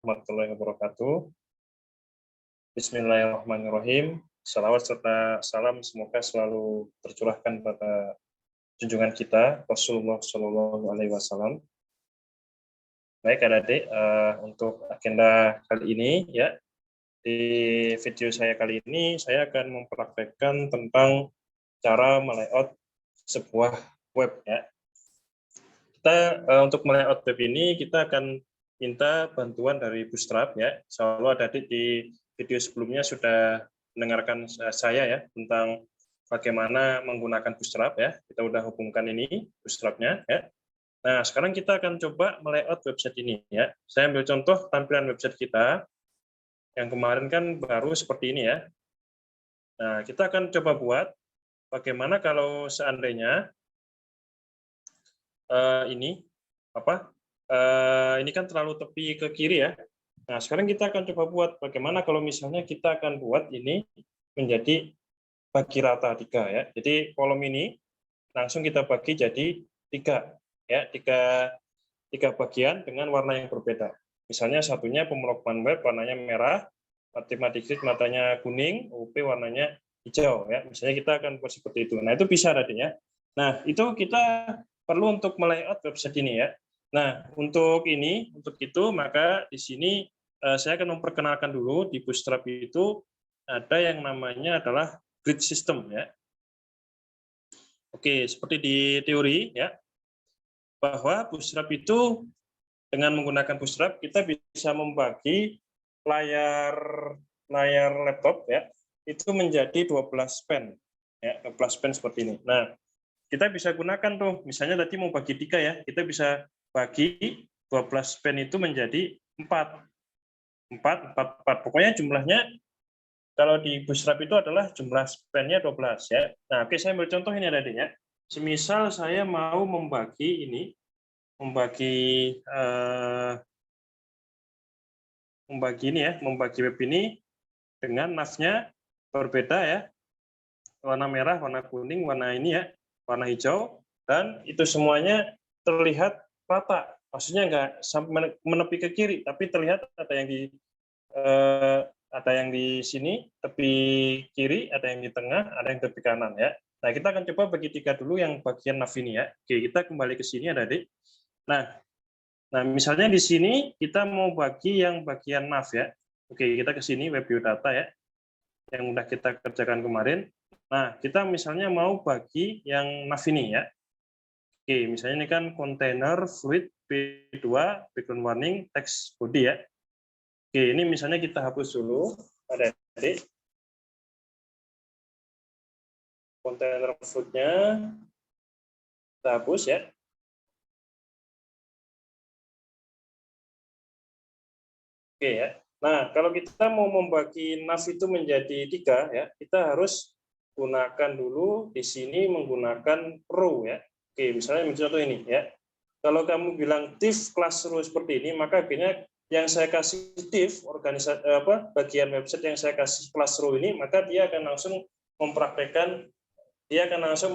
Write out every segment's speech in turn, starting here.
warahmatullahi wabarakatuh. Bismillahirrahmanirrahim. Salawat serta salam semoga selalu tercurahkan pada junjungan kita Rasulullah Shallallahu Alaihi Wasallam. Baik adik-adik, untuk agenda kali ini ya, di video saya kali ini saya akan mempraktekkan tentang cara melayout sebuah web ya. Kita untuk melayout web ini kita akan minta bantuan dari Bootstrap ya. Insya Allah adik-adik di video sebelumnya sudah mendengarkan saya ya tentang bagaimana menggunakan Bootstrap ya. Kita udah hubungkan ini Bootstrap-nya ya. Nah, sekarang kita akan coba melayout website ini ya. Saya ambil contoh tampilan website kita yang kemarin kan baru seperti ini ya. Nah, kita akan coba buat bagaimana kalau seandainya ini ini kan terlalu tepi ke kiri ya. Nah, sekarang kita akan coba buat bagaimana kalau misalnya kita akan buat ini menjadi bagi rata 3 ya. Jadi kolom ini langsung kita bagi jadi 3 ya, tiga bagian dengan warna yang berbeda. Misalnya satunya pemrograman web warnanya merah, matematik matanya kuning, UP warnanya hijau ya. Misalnya kita akan buat seperti itu. Nah, itu bisa tadinya. Nah, itu kita perlu untuk melayout website ini ya. Nah, untuk itu maka di sini saya akan memperkenalkan dulu di Bootstrap itu ada yang namanya adalah grid system ya. Oke, seperti di teori ya, bahwa Bootstrap itu dengan menggunakan Bootstrap kita bisa membagi layar laptop ya itu menjadi 12 span ya, 12 span seperti ini. Nah, kita bisa gunakan tuh misalnya tadi mau bagi 3 ya, kita bisa bagi 12 span itu menjadi 4. Pokoknya jumlahnya kalau di Bootstrap itu adalah jumlah span-nya 12 ya. Nah, oke, saya ambil contoh ini adanya. Semisal saya mau membagi ini, membagi web ini dengan nav-nya berbeda ya. Warna merah, warna kuning, warna ini ya, warna hijau, dan itu semuanya terlihat rata. Maksudnya nggak sampai menepi ke kiri, tapi terlihat ada yang di sini tepi kiri, ada yang di tengah, ada yang tepi kanan ya. Nah, kita akan coba bagi 3 dulu yang bagian nav ini ya. Oke, kita kembali ke sini adik-adik. Nah, misalnya di sini kita mau bagi yang bagian nav ya. Oke, kita ke sini web biodata ya, yang udah kita kerjakan kemarin. Nah, kita misalnya mau bagi yang nav ini ya. Oke, misalnya ini kan container fluid P2 background warning text body ya. Oke, ini misalnya kita hapus dulu, adik-adik. Container fluid-nya kita hapus ya. Oke ya. Nah, kalau kita mau membagi nav itu menjadi 3 ya, kita harus gunakan dulu di sini menggunakan row ya. Oke, misalnya contoh ini ya. Kalau kamu bilang div class row seperti ini, maka akhirnya yang saya kasih div bagian website yang saya kasih class row ini, maka dia akan langsung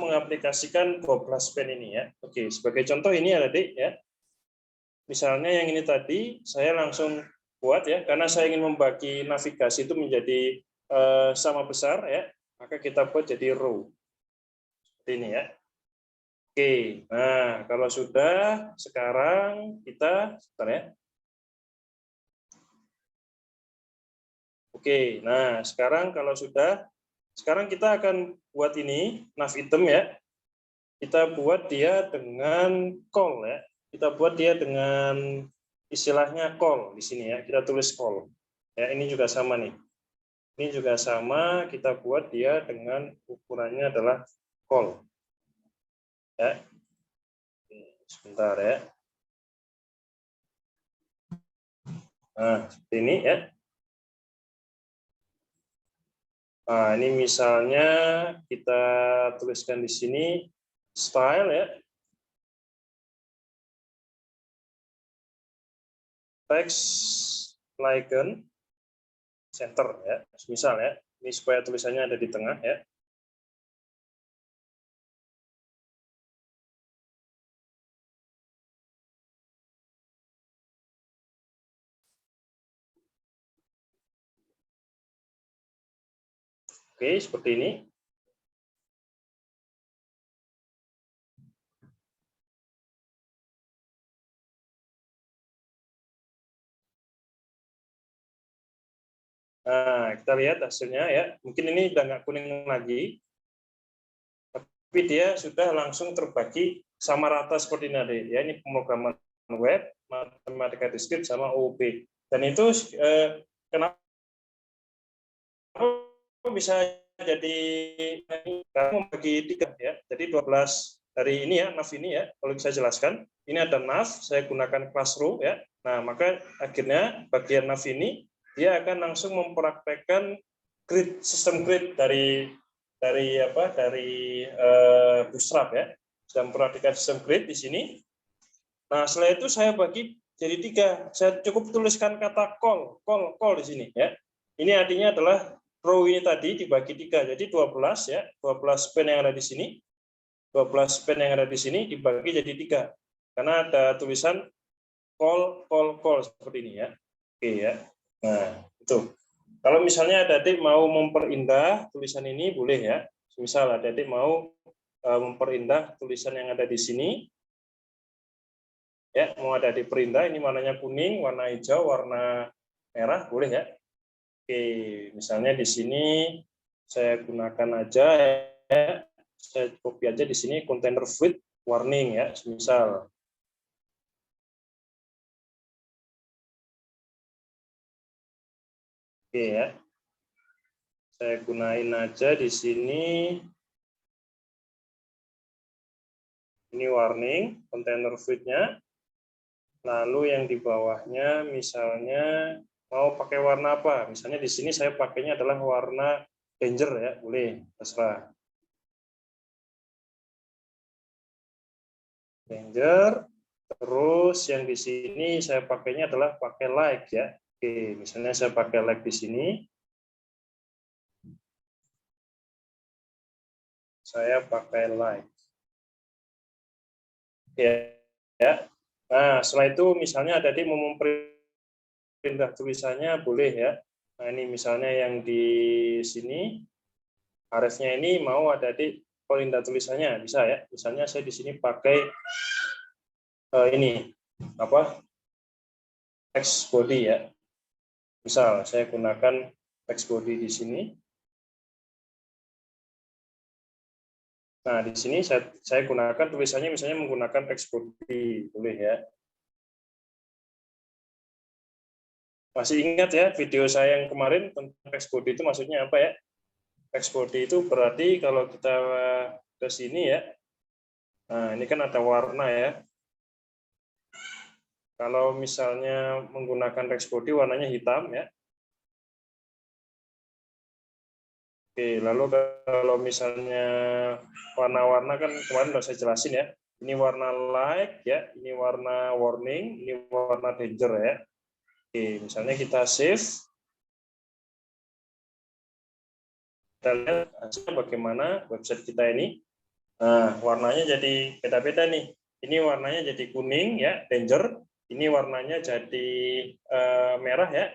mengaplikasikan 12 span ini ya. Oke, sebagai contoh ini adik ya. Misalnya yang ini tadi saya langsung buat ya, karena saya ingin membagi navigasi itu menjadi sama besar ya, maka kita buat jadi row seperti ini ya. Oke, nah kalau sudah, sekarang kita sebentar ya. Oke, nah sekarang kalau sudah, sekarang kita akan buat ini nav item ya. Kita buat dia dengan call ya. Kita buat dia dengan istilahnya call di sini ya. Kita tulis call. Ya, ini juga sama nih. Ini juga sama, kita buat dia dengan ukurannya adalah call. Ya. Sebentar ya. Nah, seperti ini ya. Nah, ini misalnya kita tuliskan di sini style ya. Text icon center ya. Misal ya. Ini supaya tulisannya ada di tengah ya. Oke, seperti ini. Nah, kita lihat hasilnya ya. Mungkin ini udah nggak kuning lagi, tapi dia sudah langsung terbagi sama rata seperti ini adik. Ya, ini pemrograman web, matematika diskrit sama OOP. Dan itu kenapa bisa jadi kamu membagi 3 ya. Jadi 12 dari ini ya, NAV ini ya. Kalau bisa jelaskan, ini ada NAV, saya gunakan Classroom ya. Nah, maka akhirnya bagian NAV ini dia akan langsung mempraktekkan grid, sistem grid dari Bootstrap ya. Sedang mempraktekkan sistem grid di sini. Nah, setelah itu saya bagi jadi 3. Saya cukup tuliskan kata call di sini ya. Ini artinya adalah row ini tadi dibagi 3. Jadi 12 ya, 12 span yang ada di sini. 12 span yang ada di sini dibagi jadi 3. Karena ada tulisan call seperti ini ya. Oke ya. Nah, itu. Kalau misalnya adik mau memperindah tulisan ini boleh ya. Misal adik mau memperindah tulisan yang ada di sini. Ya, mau ada diperindah, ini warnanya kuning, warna hijau, warna merah, boleh ya. Oke, misalnya di sini saya gunakan aja ya, saya copy aja di sini container with warning ya, misal. Oke ya. Saya gunain aja di sini. Ini warning, container with-nya. Lalu yang di bawahnya misalnya mau pakai warna apa? Misalnya di sini saya pakainya adalah warna danger ya, boleh, terserah. Danger, terus yang di sini saya pakainya adalah pakai like ya. Oke, misalnya saya pakai like di sini. Saya pakai like. Ya. Nah, setelah itu misalnya ada di mau memperindah tulisannya boleh ya. Nah, ini misalnya yang di sini arefnya ini mau ada di perindah tulisannya bisa ya. Misalnya saya di sini pakai ini apa? Text body ya. Misal saya gunakan text body di sini. Nah, di sini saya gunakan tulisannya misalnya menggunakan text body, boleh ya. Masih ingat ya video saya yang kemarin tentang text body itu maksudnya apa ya? Text body itu berarti kalau kita ke sini ya, nah ini kan ada warna ya. Kalau misalnya menggunakan text body warnanya hitam ya. Oke, lalu kalau misalnya warna-warna kan kemarin udah saya jelasin ya. Ini warna like ya, ini warna warning, ini warna danger ya. Oke, misalnya kita save. Kita lihat hasilnya bagaimana website kita ini. Nah, warnanya jadi beda-beda nih. Ini warnanya jadi kuning ya, danger. Ini warnanya jadi merah ya.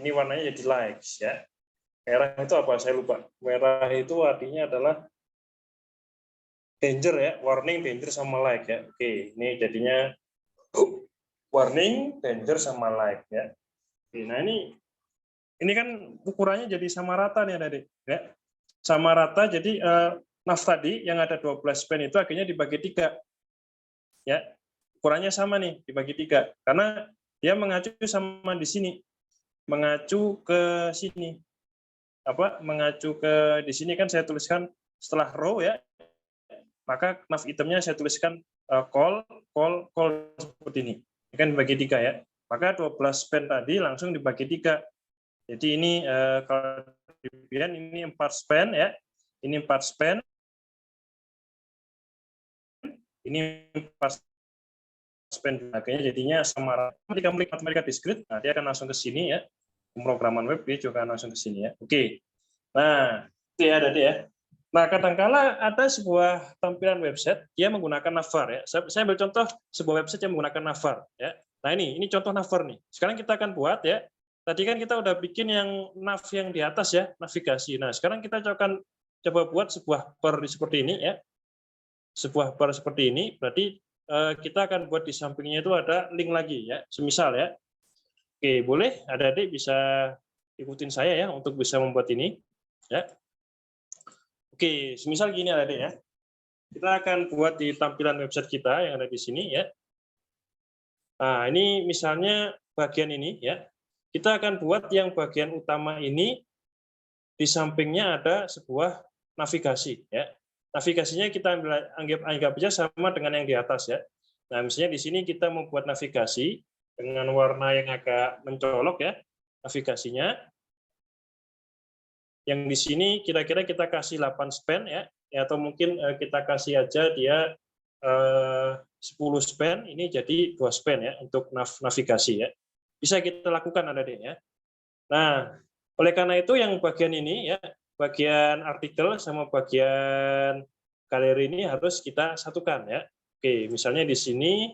Ini warnanya jadi likes ya. Merah itu apa? Saya lupa. Merah itu artinya adalah danger ya, warning, danger sama like ya. Oke, ini jadinya warning, danger sama like ya. Oke, nah ini kan ukurannya jadi sama rata nih adik ya. Sama rata jadi NAV tadi yang ada 12 span itu akhirnya dibagi 3. Ya. Ukurannya sama nih, dibagi 3. Karena dia mengacu sama di sini. Mengacu ke sini. Mengacu ke di sini kan saya tuliskan setelah row ya, maka nav itemnya saya tuliskan call seperti ini. Ini kan dibagi 3 ya. Maka 12 span tadi langsung dibagi 3. Jadi ini kalau dilihat ini 4 span ya. Ini 4 span. Ini 4 span akhirnya jadinya sama. Ketika klik matematika diskrit, nah dia akan langsung ke sini ya. Pemrograman web dia juga langsung ke sini ya. Oke. Nah, itu ya ada ya. Nah, kadangkala ada sebuah tampilan website dia menggunakan navbar ya. Saya ambil contoh sebuah website yang menggunakan navbar ya. Nah, ini contoh navbar nih. Sekarang kita akan buat ya tadi kan kita udah bikin yang nav yang di atas ya, navigasi. Nah, sekarang kita coba buat sebuah bar seperti ini ya. Sebuah bar seperti ini, berarti kita akan buat di sampingnya itu ada link lagi ya. Semisal ya. Oke, boleh adik-adik bisa ikutin saya ya untuk bisa membuat ini ya. Oke, semisal gini adik-adik ya. Kita akan buat di tampilan website kita yang ada di sini ya. Nah, ini misalnya bagian ini ya. Kita akan buat yang bagian utama ini di sampingnya ada sebuah navigasi ya. Navigasinya kita anggap aja sama dengan yang di atas ya. Nah, misalnya di sini kita membuat navigasi dengan warna yang agak mencolok ya, navigasinya. Yang di sini kira-kira kita kasih 8 span ya, atau mungkin kita kasih aja dia 10 span, ini jadi 2 span ya untuk navigasi ya. Bisa kita lakukan adik-adik ya. Nah, oleh karena itu yang bagian ini ya, bagian artikel sama bagian galeri ini harus kita satukan ya. Oke, misalnya di sini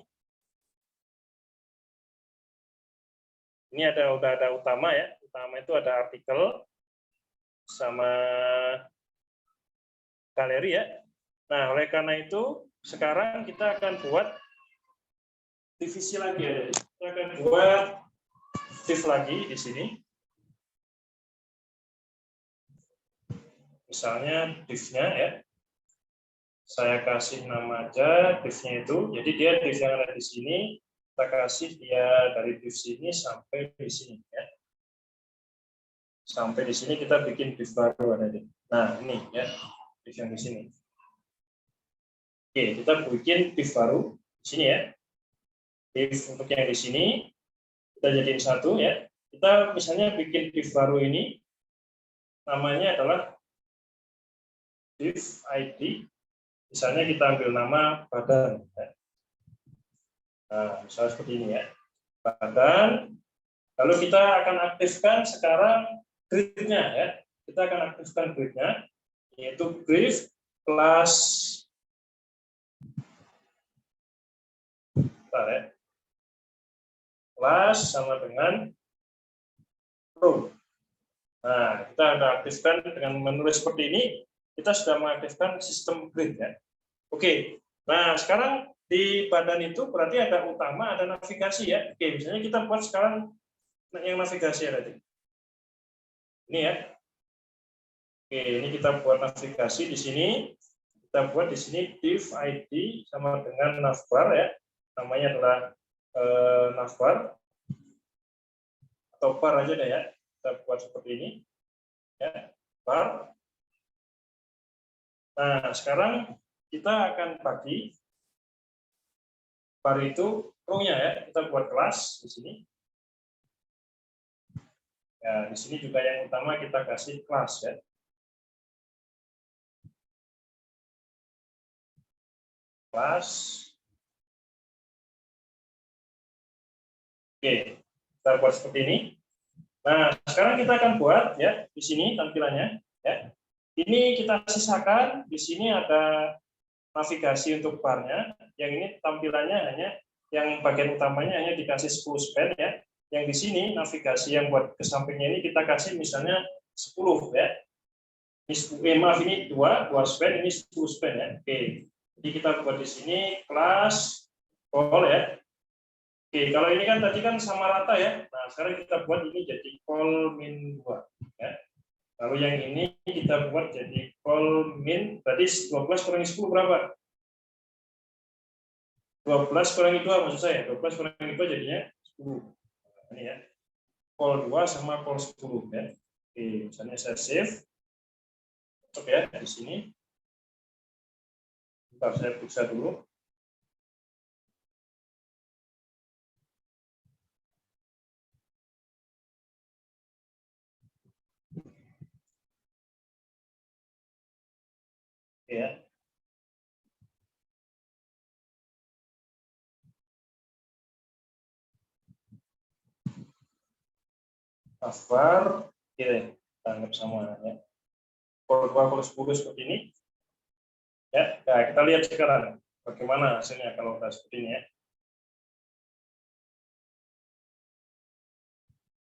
ini udah ada utama ya. Utama itu ada artikel sama galeri ya. Nah, oleh karena itu sekarang kita akan buat divisi lagi ya. Kita akan buat div lagi di sini. Misalnya div-nya ya. Saya kasih nama aja div-nya itu. Jadi dia div yang ada di sini, kita kasih dia dari div sini sampai di sini ya. Sampai di sini kita bikin div baru ada di. Nah, ini ya, div yang di sini. Oke, kita bikin div baru di sini ya. Div untuk yang di sini kita jadiin satu ya. Kita misalnya bikin div baru ini namanya adalah div ID. Misalnya kita ambil nama badan. Nah, misalnya seperti ini ya. Badan. Lalu kita akan aktifkan sekarang grid-nya ya. Kita akan aktifkan grid-nya, yaitu grid kelas ya. Kelas sama dengan row. Nah, kita sudah aktifkan dengan menulis seperti ini. Kita sudah mengaktifkan sistem grid ya. Oke, nah sekarang di badan itu berarti ada utama, ada navigasi ya. Oke, misalnya kita buat sekarang yang navigasi ya tadi. Ini ya. Oke, ini kita buat navigasi di sini. Kita buat di sini div ID sama dengan navbar ya. Namanya adalah navbar atau bar aja deh ya. Kita buat seperti ini. Ya, bar. Nah, sekarang kita akan bagi bar itu row-nya ya. Kita buat kelas di sini. Ya, di sini juga yang utama kita kasih kelas ya. Kelas. Oke, kita buat seperti ini. Nah, sekarang kita akan buat ya di sini tampilannya ya. Ini kita sisakan, di sini ada navigasi untuk barnya, yang ini tampilannya hanya, yang bagian utamanya hanya dikasih 10 span ya, yang di sini navigasi yang buat ke sampingnya ini kita kasih misalnya 10 ya, maaf ini 2 span, ini 10 span ya. Oke, jadi kita buat di sini kelas call ya. Oke, kalau ini kan tadi kan sama rata ya, nah sekarang kita buat ini jadi call min 2 ya. Lalu yang ini kita buat jadi call min, berarti 12 kurangi 10 berapa? 12 kurangi 2 maksud saya, 12 kurangi 2 jadinya 10. Ini ya, call 2 sama call 10 ya. Oke, misalnya saya save. Oke ya, di sini. Bentar, saya periksa dulu. Ya. Navbar, kita anggap sama ya. Call 2, call 10 seperti ini. Ya, nah, kita lihat sekarang bagaimana hasilnya kalau sudah seperti ini ya.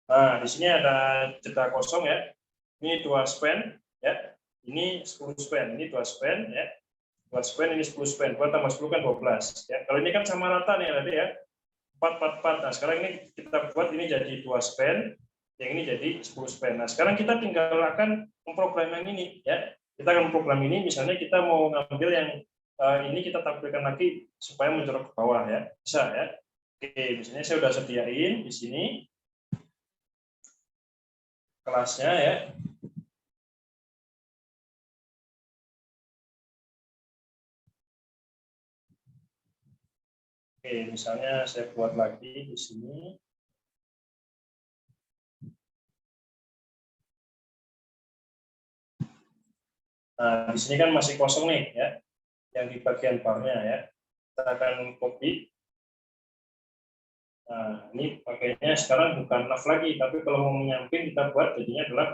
Nah, di sini ada jeda kosong ya. Ini 2 span ya. Ini 10 span, ini 2 span ya. 2 span, ini 10 span. 2 tambah 10 kan 12 ya. Kalau ini kan sama rata nih tadi ya. 4, 4, 4. Nah, sekarang ini kita buat ini jadi 2 span, yang ini jadi 10 span. Nah, sekarang kita tinggal akan memprogram yang ini ya. Kita akan memprogram ini, misalnya kita mau ngambil yang ini kita tampilkan lagi supaya menjorok ke bawah ya. Bisa ya. Oke, misalnya saya sudah sediain di sini kelasnya ya. Oke, misalnya saya buat lagi di sini. Nah, di sini kan masih kosong nih ya, yang di bagian barnya ya. Kita akan copy. Nah, ini pakainya sekarang bukan nav lagi, tapi kalau mau menyamping kita buat jadinya adalah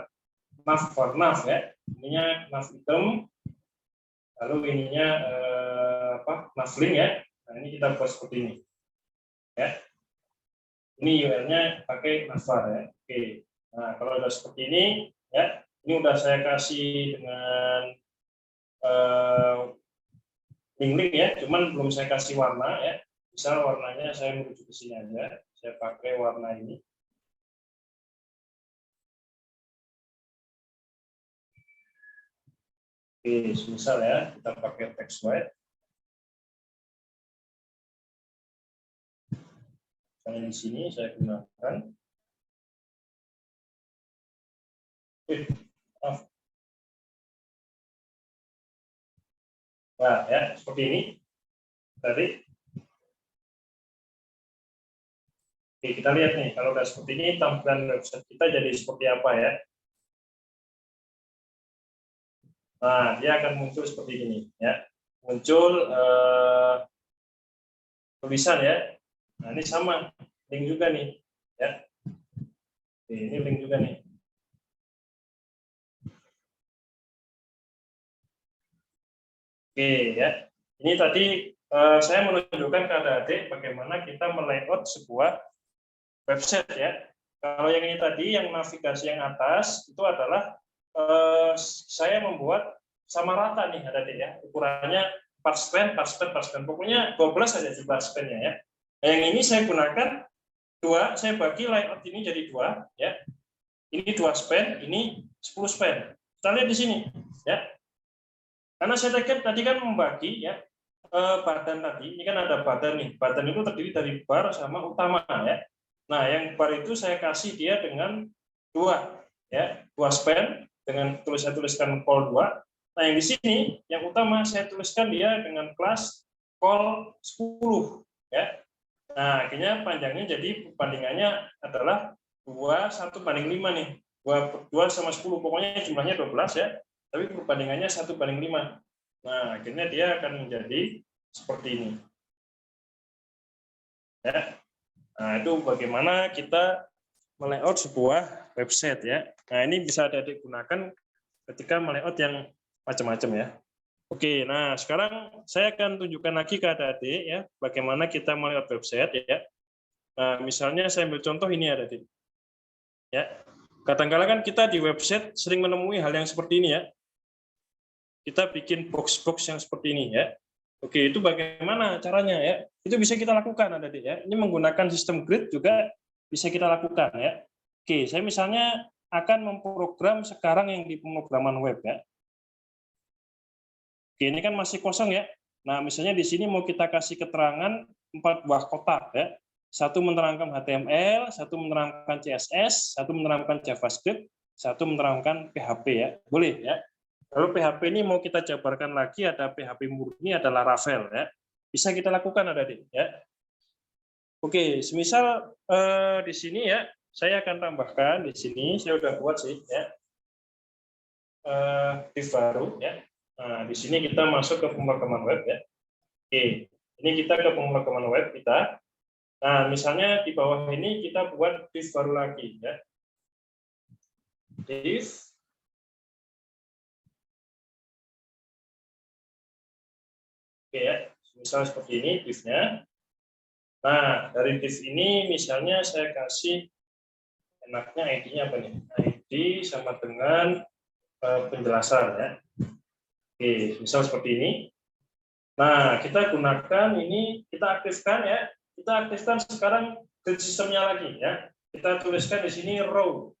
nav for nav ya. Ininya nav item, lalu ininya nav link ya. Nah, ini kita buat seperti ini ya. Ini URL-nya pakai navbar ya. Oke. Nah, kalau udah seperti ini ya, ini udah saya kasih dengan link ya, cuman belum saya kasih warna ya. Misal warnanya saya menuju ke sini aja, saya pakai warna ini. Oke, misal ya, kita pakai text white. Misalnya di sini saya gunakan. Maaf. Nah, ya, seperti ini. Tadi. Oke, kita lihat nih, kalau udah seperti ini, tampilan website kita jadi seperti apa ya. Nah, dia akan muncul seperti ini ya. Muncul tulisan ya. Nah, ini sama, link juga nih ya. Oke, ini link juga nih. Oke ya. Ini tadi saya menunjukkan ke adik-adik bagaimana kita melayout sebuah website ya. Kalau yang ini tadi, yang navigasi yang atas itu adalah saya membuat sama rata nih adik-adik ya. Ukurannya 4 span, 4 span, 4 span. Pokoknya 12 saja jumlah span-nya ya. Nah, yang ini saya gunakan dua, saya bagi layout ini jadi dua ya. Ini 2 span, ini 10 span. Kita lihat di sini ya. Karena saya tadi kan membagi ya, badan tadi, ini kan ada badan nih. Badan itu terdiri dari bar sama utama ya. Nah, yang bar itu saya kasih dia dengan dua ya, 2 span dengan saya tuliskan call 2. Nah, yang di sini yang utama saya tuliskan dia dengan kelas call 10 ya. Nah, akhirnya panjangnya jadi perbandingannya adalah 2:1/5 nih. 2 sama 10, pokoknya jumlahnya 12 ya. Tapi perbandingannya 1/5. Nah, akhirnya dia akan menjadi seperti ini. Ya. Nah, itu bagaimana kita melayout sebuah website ya. Nah, ini bisa adik gunakan ketika melayout yang macam-macam ya. Oke, nah sekarang saya akan tunjukkan lagi ke adik-adik ya, bagaimana kita melayout website ya. Nah, misalnya saya ambil contoh ini adik-adik. Ya. Kadang-kala kan kita di website sering menemui hal yang seperti ini ya. Kita bikin box-box yang seperti ini ya. Oke, itu bagaimana caranya ya? Itu bisa kita lakukan adik-adik ya. Ini menggunakan sistem grid juga bisa kita lakukan ya. Oke, saya misalnya akan memprogram sekarang yang di pemrograman web ya. Oke, ini kan masih kosong ya. Nah, misalnya di sini mau kita kasih keterangan 4 buah kotak ya. Satu menerangkan HTML, satu menerangkan CSS, satu menerangkan JavaScript, satu menerangkan PHP ya. Boleh ya. Kalau PHP ini mau kita jabarkan lagi, ada PHP murni, ada Laravel ya. Bisa kita lakukan adik-adik ya. Oke, semisal di sini ya, saya akan tambahkan di sini, saya udah buat sih ya. Div baru ya. Nah, di sini kita masuk ke pemrograman web ya. Oke, ini kita ke pemrograman web kita. Nah, misalnya di bawah ini kita buat div baru lagi ya. Div. Oke ya, misalnya seperti ini div-nya. Nah, dari div ini misalnya saya kasih enaknya ID-nya apa nih? ID sama dengan penjelasan ya. Oke, misal seperti ini. Nah, kita gunakan ini, kita aktifkan ya. Kita aktifkan sekarang grid sistemnya lagi ya. Kita tuliskan di sini row.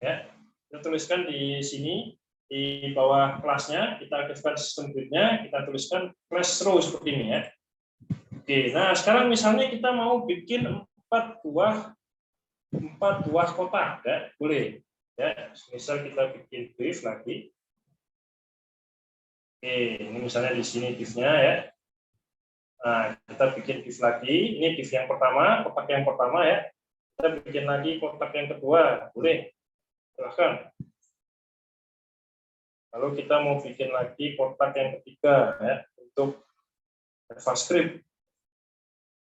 Ya. Kita tuliskan di sini di bawah kelasnya, kita aktifkan sistem gridnya, kita tuliskan class row seperti ini ya. Oke, nah sekarang misalnya kita mau bikin 4 buah kotak ya, boleh. Ya, misal kita bikin div lagi. Oke, ini misalnya di sini div-nya ya. Nah, kita bikin div lagi. Ini div yang pertama, kotak yang pertama ya. Kita bikin lagi kotak yang kedua, boleh. Silahkan. Lalu kita mau bikin lagi kotak yang ketiga ya untuk JavaScript.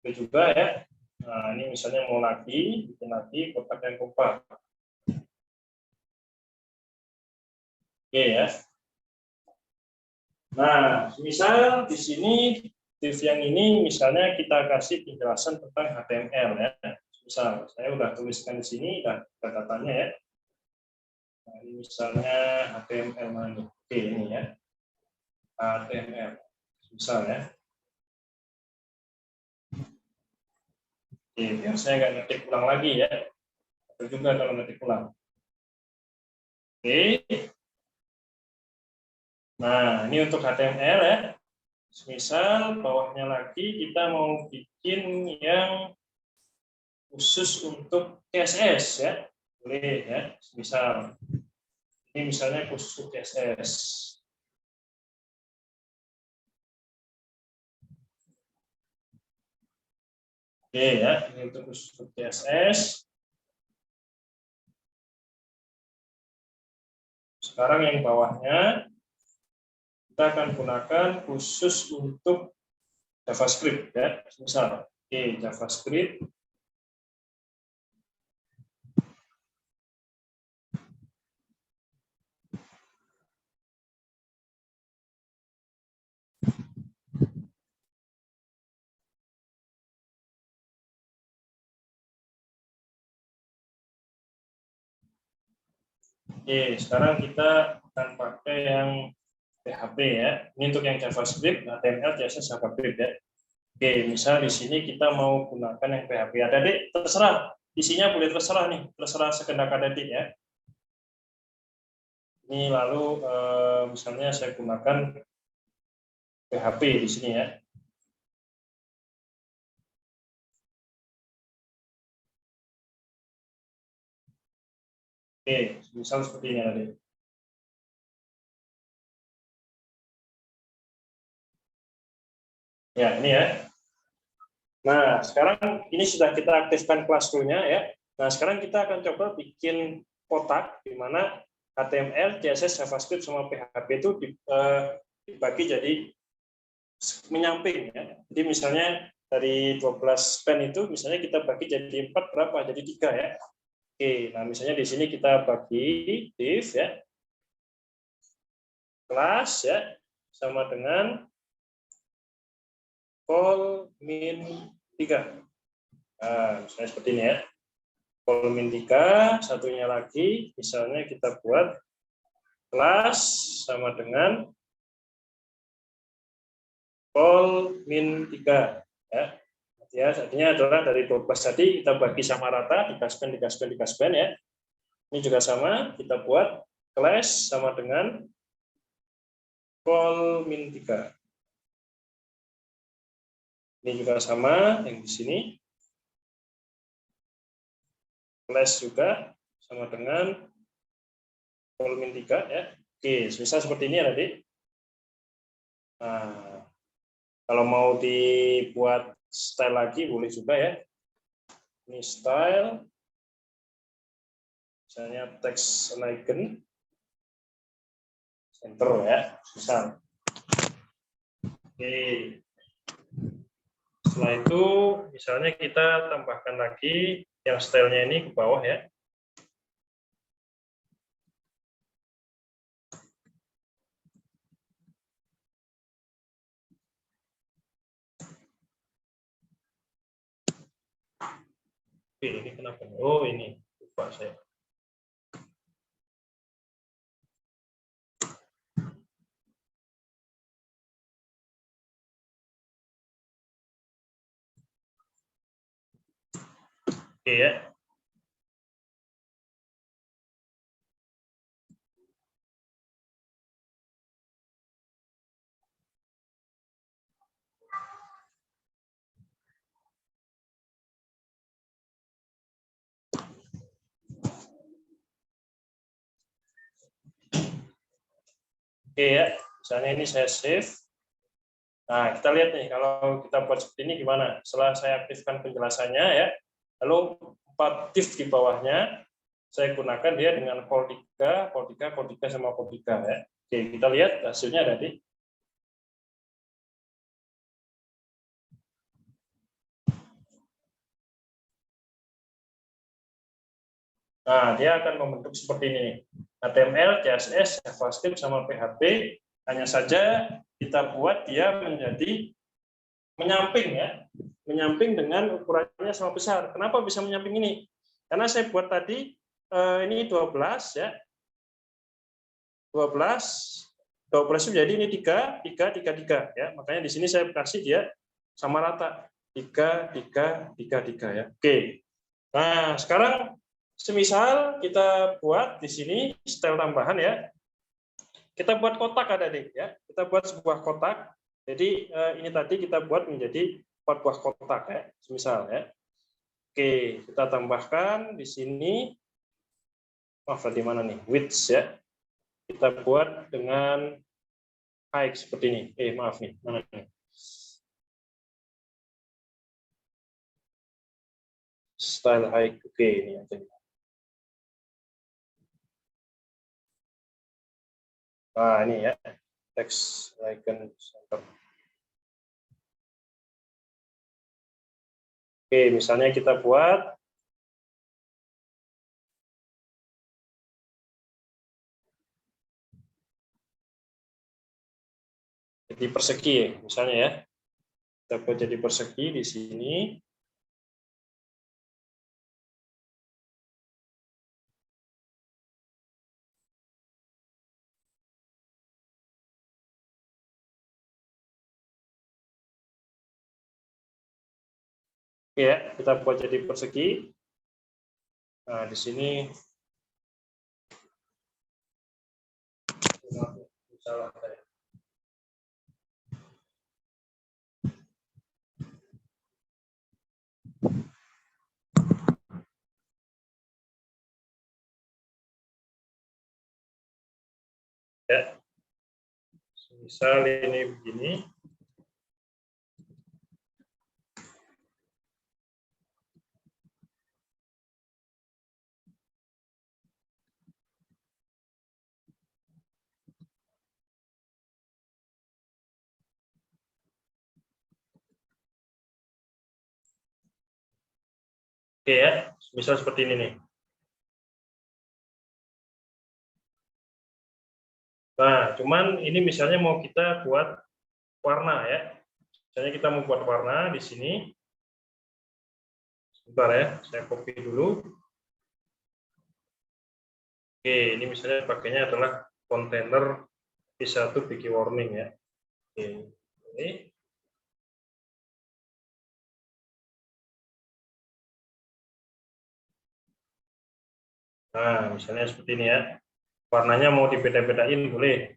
Boleh juga ya. Nah, ini misalnya mau lagi bikin lagi kotak yang keempat. Oke ya. Nah, misal di sini div yang ini misalnya kita kasih penjelasan tentang HTML ya. Misal saya udah tuliskan di sini dan datanya ya. Nah, ini misalnya HTML mana? Oke, ini ya. HTML. Misal ya. Oke, biar saya nggak ngetik ulang lagi ya. Atau juga kalau ngetik ulang. Oke. Nah, ini untuk HTML ya. Misal bawahnya lagi kita mau bikin yang khusus untuk CSS ya. Boleh ya. Misal ini misalnya khusus untuk CSS. Oke ya, ini untuk khusus untuk CSS. Sekarang yang bawahnya kita akan gunakan khusus untuk JavaScript ya. Misal, oke, JavaScript. Oke, sekarang kita akan pakai yang PHP ya. Ini untuk yang JavaScript, HTML, CSS, JavaScript ya. Oke, misal di sini kita mau gunakan yang PHP. Adik-adik terserah, isinya boleh terserah nih, terserah sekehendak adik ya. Ini lalu misalnya saya gunakan PHP di sini ya. Oke, misal seperti ini tadi. Ya, ini ya. Nah, sekarang ini sudah kita aktifkan kelas tool-nya ya. Nah, sekarang kita akan coba bikin kotak di mana HTML, CSS, JavaScript sama PHP itu dibagi jadi menyamping ya. Jadi misalnya dari 12 pen itu misalnya kita bagi jadi 4 berapa? Jadi 3 ya. Oke, nah misalnya di sini kita bagi div ya. Kelas ya sama dengan call min 3. Nah, misalnya seperti ini ya. Call min 3, satunya lagi misalnya kita buat kelas sama dengan call min 3 ya. Ya, artinya adalah dari 12 tadi kita bagi sama rata, digaskan ya. Ini juga sama, kita buat class sama dengan call min 3. Ini juga sama yang di sini. Class juga sama dengan call min 3 ya. Oke, misal seperti ini ya tadi. Nah, kalau mau dibuat style lagi boleh juga ya. Ini style. Misalnya text icon. Enter ya, misal. Oke. Setelah itu, misalnya kita tambahkan lagi yang stylenya ini ke bawah ya. Oke, ini kenapa? Oh, ini lupa saya. Oke ya. Oke ya. Misalnya ini saya save. Nah, kita lihat nih, kalau kita buat seperti ini gimana? Setelah saya aktifkan penjelasannya ya, lalu 4 div di bawahnya, saya gunakan dia dengan call 3, sama call 3 ya. Oke, kita lihat hasilnya tadi. Nah, dia akan membentuk seperti ini. HTML, CSS, JavaScript, sama PHP. Hanya saja kita buat dia menjadi menyamping ya, menyamping dengan ukurannya sama besar. Kenapa bisa menyamping ini? Karena saya buat tadi ini 12 ya. 12 itu jadi ini 3 ya. Makanya di sini saya kasih dia sama rata. 3 ya. Oke. Nah, sekarang semisal kita buat di sini style tambahan ya. Kita buat kotak ada nih ya. Kita buat sebuah kotak. Jadi ini tadi kita buat menjadi 4 buah kotak ya, semisal ya. Oke, kita tambahkan di sini. Maaf, di mana nih? Width ya. Kita buat dengan height seperti ini. Maaf nih, mana nih? Style height. Oke, ini aja. Nah, ini ya. Text icon center. Oke, misalnya kita buat jadi persegi, misalnya ya. Kita buat jadi persegi di sini. Ya, kita buat jadi persegi. Nah, di sini salah saya. Ya, misal ini begini. Oke ya, misal seperti ini nih. Nah, cuman ini misalnya mau kita buat warna ya. Misalnya kita mau buat warna di sini. Sebentar ya, saya copy dulu. Oke, ini misalnya pakainya adalah kontainer V1 bigi warning ya. Oke, ini. Nah, misalnya seperti ini ya. Warnanya mau dibeda-bedain boleh.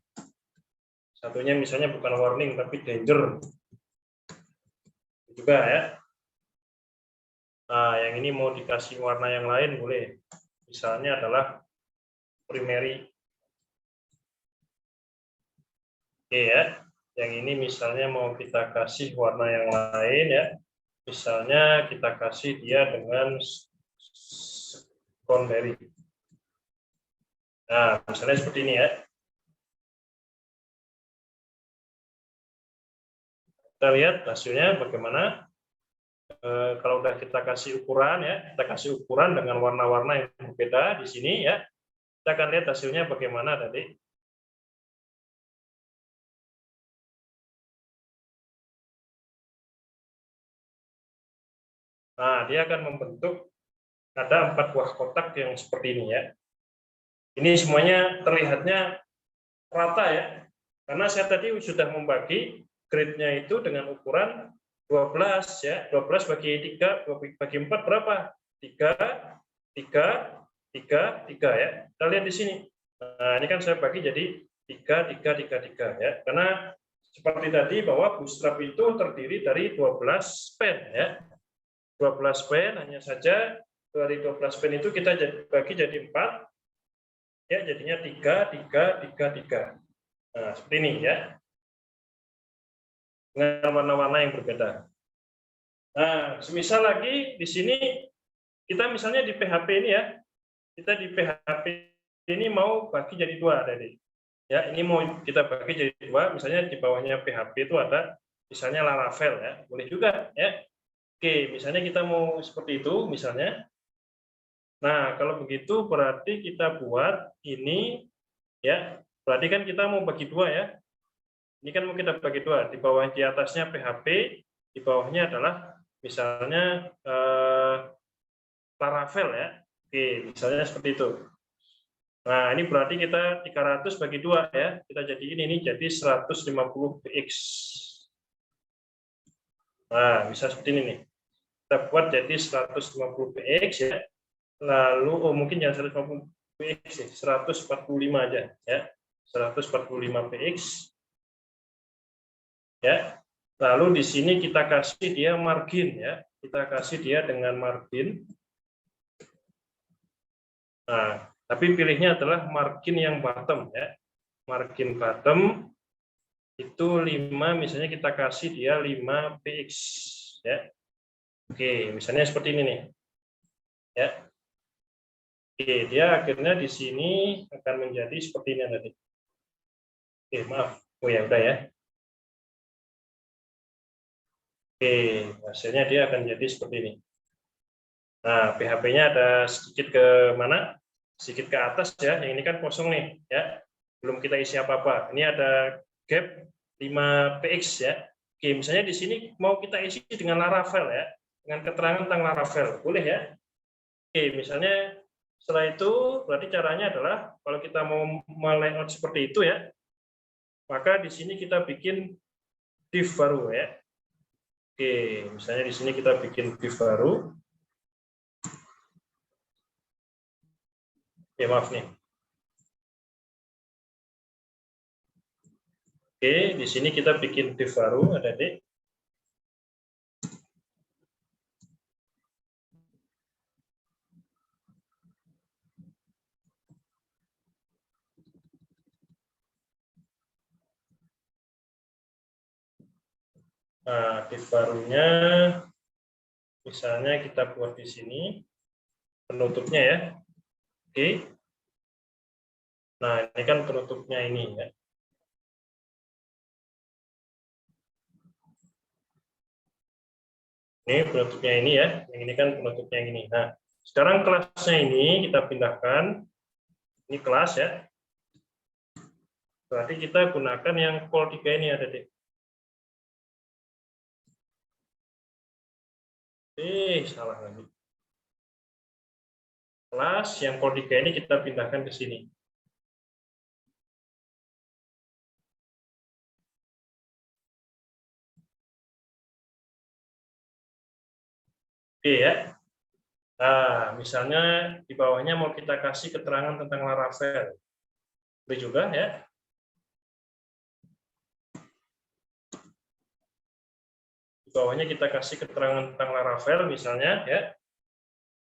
Satunya misalnya bukan warning tapi danger. Juga ya. Nah, yang ini mau dikasih warna yang lain boleh. Misalnya adalah primary. Oke ya. Yang ini misalnya mau kita kasih warna yang lain ya. Misalnya kita kasih dia dengan secondary. Nah, misalnya seperti ini ya. Kita lihat hasilnya bagaimana. Kalau udah kita kasih ukuran ya, kita kasih ukuran dengan warna-warna yang berbeda di sini ya. Kita akan lihat hasilnya bagaimana tadi. Nah, dia akan membentuk ada 4 buah kotak yang seperti ini ya. Ini semuanya terlihatnya rata ya, karena saya tadi sudah membagi gridnya itu dengan ukuran 12 ya, 12 bagi 3 bagi 4 berapa? 3, 3, 3, 3 ya. Kita lihat di sini. Nah, ini kan saya bagi jadi 3, 3, 3, 3 ya. Karena seperti tadi bahwa bootstrap itu terdiri dari 12 pen ya. 12 pen, hanya saja dari 12 pen itu kita bagi jadi 4 ya, jadinya 3, 3, 3, 3. Nah, seperti ini ya. Dengan warna-warna yang berbeda. Nah, semisal lagi di sini kita misalnya di PHP ini ya. Kita di PHP ini mau bagi jadi 2 tadi. Ya, ini mau kita bagi jadi 2, misalnya di bawahnya PHP itu ada misalnya Laravel ya. Boleh juga ya. Oke, misalnya kita mau seperti itu misalnya. Nah, kalau begitu berarti kita buat ini ya. Berarti kan kita mau bagi 2 ya. Ini kan mau kita bagi 2. Di bawah, di atasnya PHP, di bawahnya adalah misalnya Laravel ya. Oke, misalnya seperti itu. Nah, ini berarti kita 300 bagi 2 ya. Kita jadi ini jadi 150 px. Nah, bisa seperti ini nih. Kita buat jadi 150 px ya. Lalu mungkin jangan 150 px sih, 145 aja ya. 145 px. Ya. Lalu di sini kita kasih dia margin ya. Kita kasih dia dengan margin. Nah, tapi pilihnya adalah margin yang bottom ya. Margin bottom itu 5, misalnya kita kasih dia 5 px ya. Oke, misalnya seperti ini nih. Ya. Oke, dia akhirnya di sini akan menjadi seperti ini tadi. Oke, maaf. Oh ya, udah ya. Oke, hasilnya dia akan jadi seperti ini. Nah, PHP-nya ada sedikit ke mana? Sedikit ke atas ya. Yang ini kan kosong nih, ya. Belum kita isi apa-apa. Ini ada gap 5 px ya. Oke, misalnya di sini mau kita isi dengan Laravel ya. Dengan keterangan tentang Laravel. Boleh ya? Oke, misalnya setelah itu berarti caranya adalah kalau kita mau layout seperti itu ya, maka di sini kita bikin div baru ya. Oke, misalnya di sini kita bikin div baru. Oke, maaf nih. Oke, di sini kita bikin div baru, ada di. Nah, div barunya misalnya kita buat di sini penutupnya ya. Oke. Nah, ini kan penutupnya ini ya. Ini penutupnya ini ya. Yang ini kan penutupnya yang ini. Nah, sekarang kelasnya ini kita pindahkan. Ini kelas ya. Berarti kita gunakan yang call 3 ini ada di. Salah lagi. Kelas yang call 3 ini kita pindahkan ke sini. Oke ya. Nah, misalnya di bawahnya mau kita kasih keterangan tentang Laravel. Boleh juga ya. Di bawahnya kita kasih keterangan tentang Laravel misalnya ya.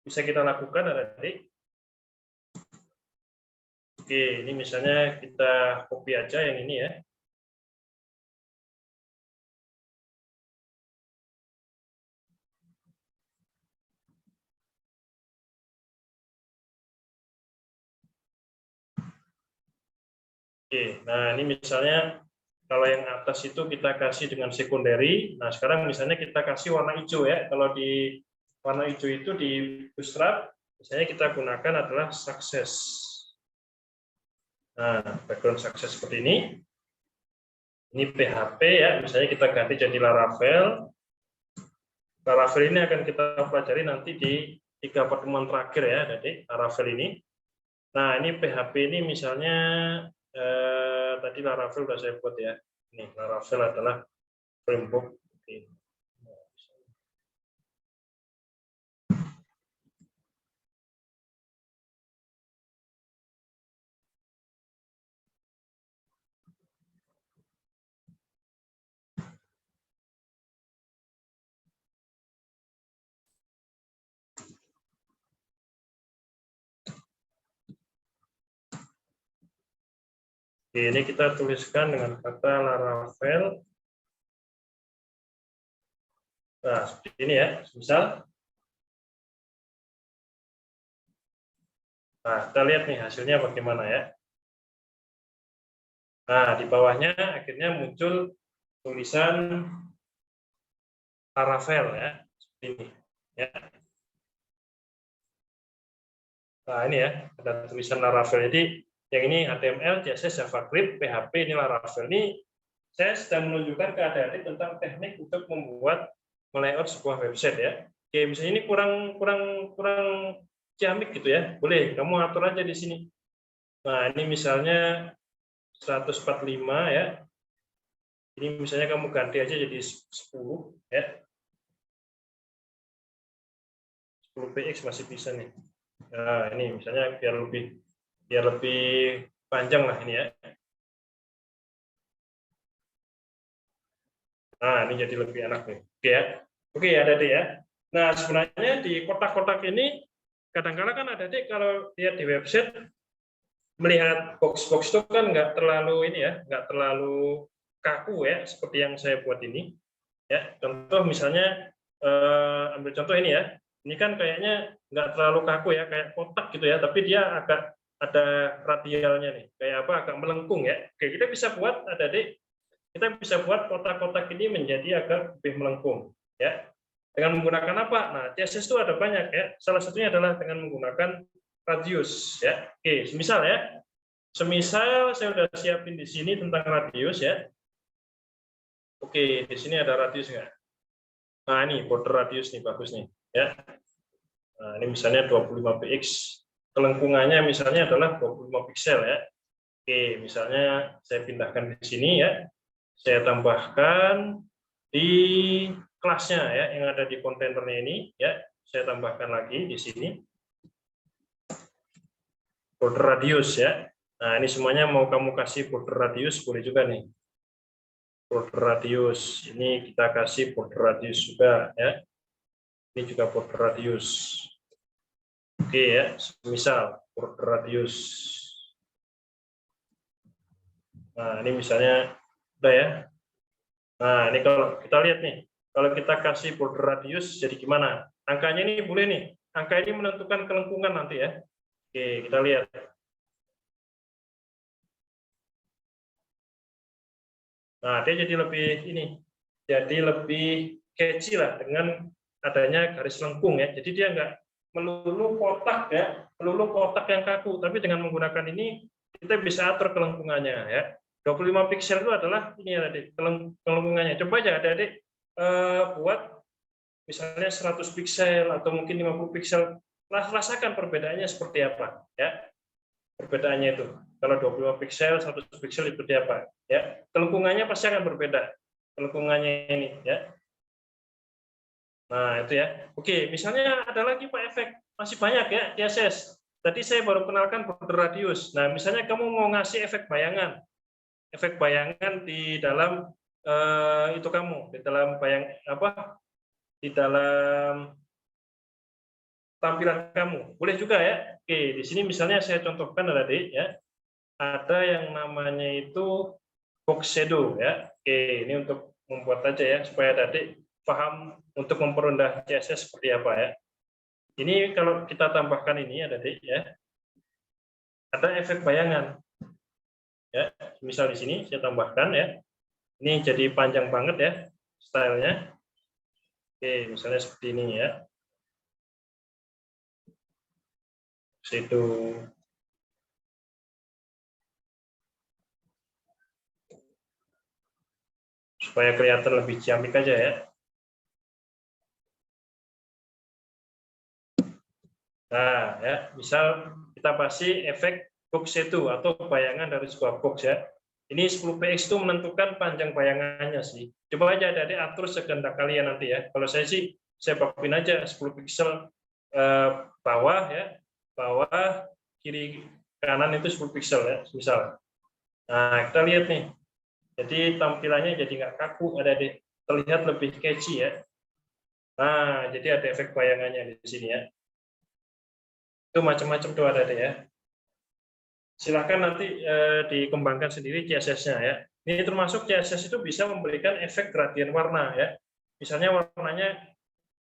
Bisa kita lakukan ada di. Oke, ini misalnya kita copy aja yang ini ya. Oke, nah ini misalnya kalau yang atas itu kita kasih dengan secondary. Nah, sekarang misalnya kita kasih warna hijau ya. Kalau di warna hijau itu di Bootstrap, misalnya kita gunakan adalah success. Nah, background success seperti ini. Ini PHP ya, misalnya kita ganti jadi Laravel. Laravel ini akan kita pelajari nanti di 3 pertemuan terakhir ya, Adik, Laravel ini. Nah, ini PHP ini misalnya tadi Laravel sudah saya buat ya. Ini Laravel adalah framework. Ini kita tuliskan dengan kata Laravel. Nah, seperti ini ya, misal. Nah, kita lihat nih hasilnya bagaimana ya. Nah, di bawahnya akhirnya muncul tulisan Laravel ya, seperti ini. Ya. Nah, ini ya, ada tulisan Laravel. Jadi, yang ini HTML, CSS, JavaScript, PHP, ini Laravel. Ini saya sedang menunjukkan ke adik-adik tentang teknik untuk membuat layout sebuah website ya. Oke, misalnya ini kurang ciamik gitu ya. Boleh, kamu atur aja di sini. Nah, ini misalnya 145 ya. Ini misalnya kamu ganti aja jadi 10 ya. 10 px masih bisa nih. Nah, ini misalnya biar lebih panjang lah ini ya. Nah, ini jadi lebih enak nih. Oke ya. Oke, ada-adik ya. Nah, sebenarnya di kotak-kotak ini kadang-kadang kan ada-adik kalau lihat di website melihat box-box itu kan nggak terlalu ini ya, nggak terlalu kaku ya, seperti yang saya buat ini. Ya, contoh misalnya ambil contoh ini ya. Ini kan kayaknya nggak terlalu kaku ya, kayak kotak gitu ya, tapi dia agak ada radialnya nih, kayak apa? Agak melengkung ya. Oke, kita bisa buat adik-adik, kita bisa buat kotak-kotak ini menjadi agak lebih melengkung ya. Dengan menggunakan apa? Nah, CSS itu ada banyak ya. Salah satunya adalah dengan menggunakan radius ya. Oke, misal ya. Semisal saya sudah siapin di sini tentang radius ya. Oke, di sini ada radius nggak? Nah, ini border radius nih bagus nih ya. Nah, ini misalnya 25 px. Kelengkungannya misalnya adalah 25 piksel ya. Oke, misalnya saya pindahkan di sini ya. Saya tambahkan di kelasnya ya yang ada di kontainernya ini ya. Saya tambahkan lagi di sini border radius ya. Nah, ini semuanya mau kamu kasih border radius boleh juga nih. Border radius ini kita kasih border radius juga ya. Ini juga border radius. Oke ya, misal border radius. Nah, ini misalnya udah ya. Nah, ini kalau kita lihat nih, kalau kita kasih border radius jadi gimana? Angkanya ini boleh nih. Angka ini menentukan kelengkungan nanti ya. Oke, kita lihat. Nah, dia jadi lebih ini, jadi lebih catchy lah dengan adanya garis lengkung ya. Jadi dia nggak melulu kotak ya, melulu kotak yang kaku. Tapi dengan menggunakan ini kita bisa atur kelengkungannya ya. 25 piksel itu adalah ini ya tadi kelengkungannya. Coba aja adik-adik buat misalnya 100 piksel atau mungkin 50 piksel. Rasakan perbedaannya seperti apa ya. Perbedaannya itu. Kalau 25 piksel, 100 piksel seperti apa? Ya, kelengkungannya pasti akan berbeda. Kelengkungannya ini, ya. Nah, itu ya. Oke, misalnya ada lagi Pak efek. Masih banyak ya, CSS. Tadi saya baru kenalkan border radius. Nah, misalnya kamu mau ngasih efek bayangan. Efek bayangan di dalam itu kamu, di dalam Di dalam tampilan kamu. Boleh juga ya. Oke, di sini misalnya saya contohkan adik ya. Ada yang namanya itu box shadow ya. Oke, ini untuk membuat aja ya supaya adik paham untuk memperrendah CSS seperti apa ya. Ini kalau kita tambahkan ini adik ya. Ada efek bayangan. Ya, misal di sini saya tambahkan ya. Ini jadi panjang banget ya stylenya. Oke, misalnya seperti ini ya. Shadow. Supaya kelihatan lebih ciamik aja ya. Nah, ya, misal kita pasti efek box itu atau bayangan dari sebuah box ya. Ini 10px itu menentukan panjang bayangannya sih. Coba aja adik atur sekehendak kalian nanti ya. Kalau saya sih saya babin aja 10 pixel bawah ya, bawah kiri kanan itu 10 pixel ya, misal. Nah, kita lihat nih. Jadi tampilannya jadi nggak kaku, adik, terlihat lebih catchy ya. Nah, jadi ada efek bayangannya di sini ya. Itu macam-macam tuh ada deh ya. Silahkan nanti dikembangkan sendiri CSS-nya ya. Ini termasuk CSS itu bisa memberikan efek gradien warna ya. Misalnya warnanya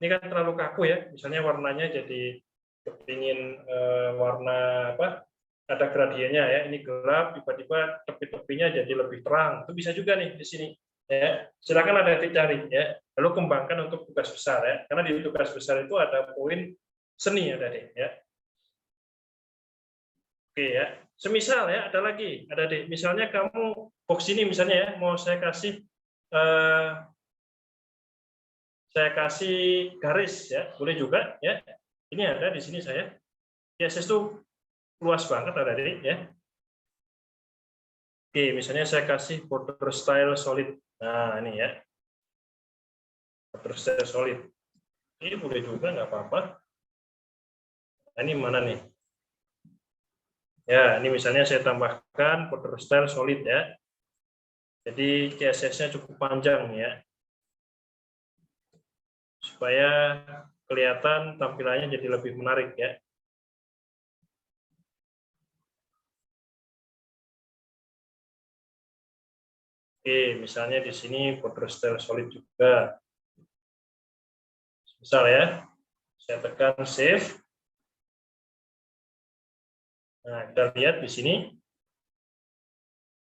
ini kan terlalu kaku ya. Misalnya warnanya jadi kepingin warna apa? Ada gradiennya ya. Ini gelap, tiba-tiba tepi-tepinya jadi lebih terang. Itu bisa juga nih di sini. Ya, silakan ada dicari ya. Lalu kembangkan untuk tugas besar ya. Karena di tugas besar itu ada poin seni ada deh ya. Oke ya. Semisal ya, ada lagi, ada deh. Misalnya kamu box ini misalnya ya, mau saya kasih garis ya, boleh juga ya. Ini ada di sini saya. CSS itu luas banget ada deh ya. Oke, misalnya saya kasih border style solid. Nah, ini ya. Border style solid. Ini boleh juga nggak apa-apa. Nah, ini mana nih? Ya, ini misalnya saya tambahkan border style solid ya. Jadi CSS-nya cukup panjang ya. Supaya kelihatan tampilannya jadi lebih menarik ya. Oke, misalnya di sini border style solid juga. Misal ya, saya tekan save. Nah, kita lihat di sini.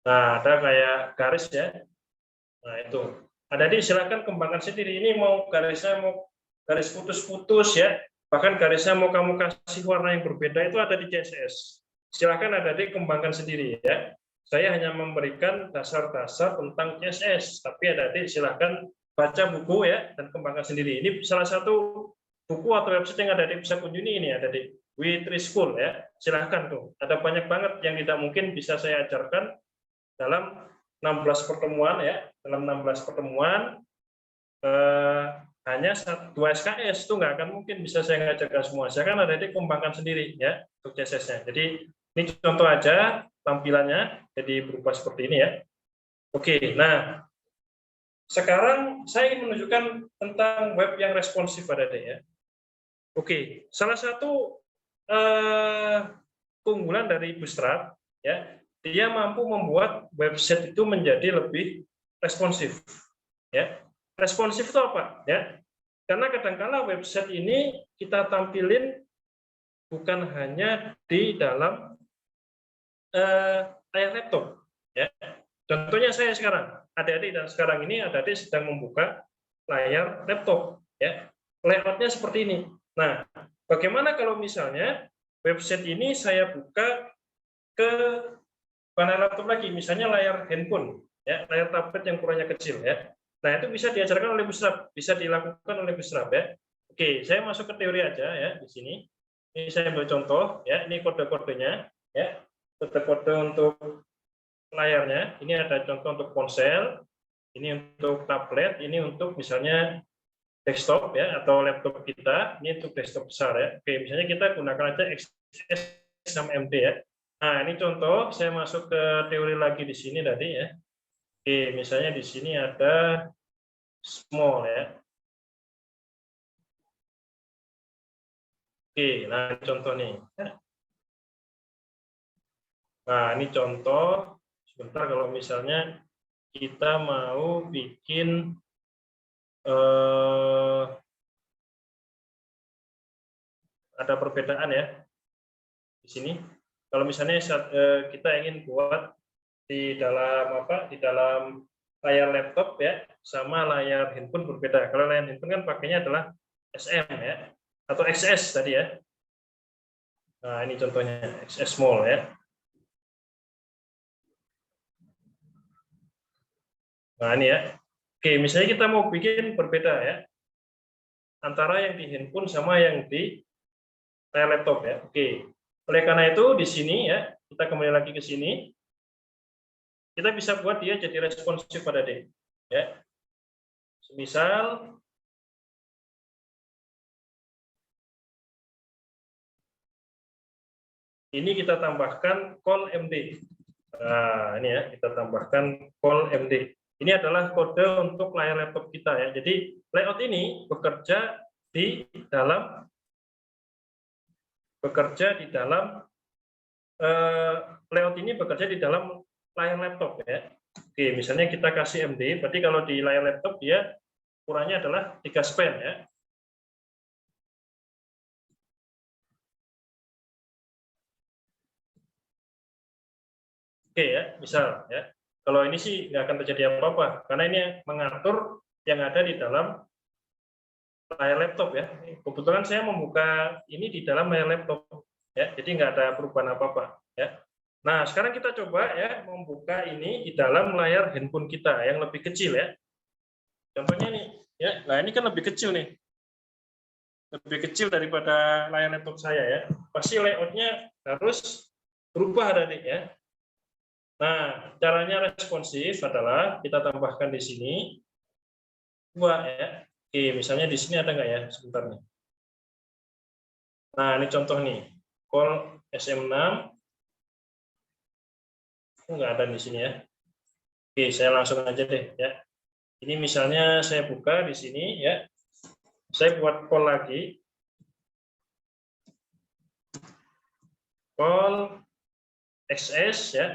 Nah, ada kayak garis ya. Nah, itu. Ada di silakan kembangkan sendiri. Ini mau garisnya mau garis putus-putus ya. Bahkan garisnya mau kamu kasih warna yang berbeda itu ada di CSS. Silakan ada di kembangkan sendiri ya. Saya hanya memberikan dasar-dasar tentang CSS, tapi ada di silakan baca buku ya dan kembangkan sendiri. Ini salah satu buku atau website yang ada di bisa kunjungi ini ada di W3 School ya. Silahkan tuh. Ada banyak banget yang tidak mungkin bisa saya ajarkan dalam 16 pertemuan ya. Dalam 16 pertemuan hanya 2 SKS itu nggak akan mungkin bisa saya ngajarkan semua. Saya kan ada di kembangkan sendiri ya untuk CSS-nya. Jadi ini contoh aja tampilannya jadi berubah seperti ini ya. Oke, nah sekarang saya ingin menunjukkan tentang web yang responsif pada ya. Oke, salah satu keunggulan dari Bootstrap ya, dia mampu membuat website itu menjadi lebih responsif. Ya, responsif itu apa? Ya, karena kadang-kala website ini kita tampilin bukan hanya di dalam layar laptop. Ya, contohnya saya sekarang, adik-adik dan sekarang ini adik-adik sedang membuka layar laptop. Ya, layoutnya seperti ini. Nah, bagaimana kalau misalnya website ini saya buka ke panel laptop lagi, misalnya layar handphone, ya, layar tablet yang ukurannya kecil, ya. Nah, itu bisa diajarkan oleh Bootstrap, bisa dilakukan oleh Bootstrap, ya. Oke, saya masuk ke teori aja, ya, di sini. Ini saya ambil contoh, ya, ini kode-kodenya, ya, kode-kode untuk layarnya. Ini ada contoh untuk ponsel, ini untuk tablet, ini untuk misalnya desktop, ya, atau laptop kita. Ini untuk desktop besar, ya. Oke, misalnya kita gunakan aja XS sama MD, ya. Nah, ini contoh, saya masuk ke teori lagi di sini tadi ya. Oke, misalnya di sini ada small ya. Oke, nah contoh nih. Nah, ini contoh. Sebentar kalau misalnya kita mau bikin ada perbedaan ya di sini. Kalau misalnya kita ingin buat di dalam apa? Di dalam layar laptop ya, sama layar handphone berbeda. Kalau layar handphone kan pakainya adalah SM ya, atau XS tadi ya. Nah, ini contohnya XS small ya. Nah, ini ya. Oke, misalnya kita mau bikin berbeda ya, antara yang di handphone sama yang di layar laptop ya. Oke. Oleh karena itu di sini ya, kita kembali lagi ke sini. Kita bisa buat dia jadi responsif pada D. Ya. Misal ini kita tambahkan call MD. Nah, ini ya, kita tambahkan call MD. Ini adalah kode untuk layar laptop kita ya. Jadi layout ini bekerja di dalam layout ini bekerja di dalam layar laptop ya. Oke, misalnya kita kasih MD, berarti kalau di layar laptop dia ukurannya adalah 3 span ya. Oke ya, misal ya. Kalau ini sih nggak akan terjadi apa-apa, karena ini mengatur yang ada di dalam layar laptop ya. Kebetulan saya membuka ini di dalam layar laptop ya, jadi nggak ada perubahan apa-apa ya. Nah, sekarang kita coba ya membuka ini di dalam layar handphone kita yang lebih kecil ya. Contohnya nih ya, nah ini kan lebih kecil nih. Lebih kecil daripada layar laptop saya ya. Pasti layoutnya harus berubah tadi ya. Nah, caranya responsif adalah kita tambahkan di sini 2 ya. Oke, misalnya di sini ada nggak ya? Sebentar nih. Nah, ini contoh nih. Call SM6. Nggak ada di sini ya. Oke, saya langsung aja deh ya. Ini misalnya saya buka di sini ya. Saya buat call lagi. Call XS ya.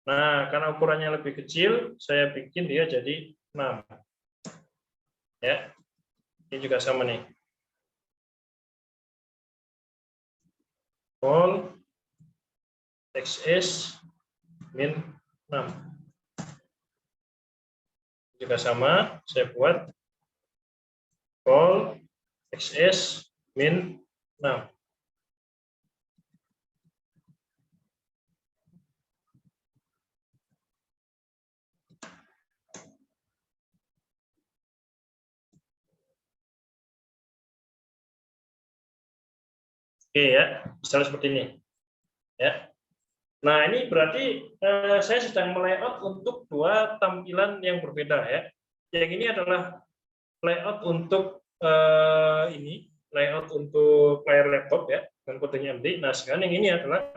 Nah, karena ukurannya lebih kecil, saya bikin dia jadi 6. Ya. Ini juga sama nih. Call XS min 6. Juga sama, saya buat call XS min 6. Oke ya, misalnya seperti ini. Ya. Nah, ini berarti saya sedang melayout untuk 2 tampilan yang berbeda ya. Yang ini adalah layout untuk layout untuk layar laptop ya, dengan kodenya MD. Nah, sekarang yang ini adalah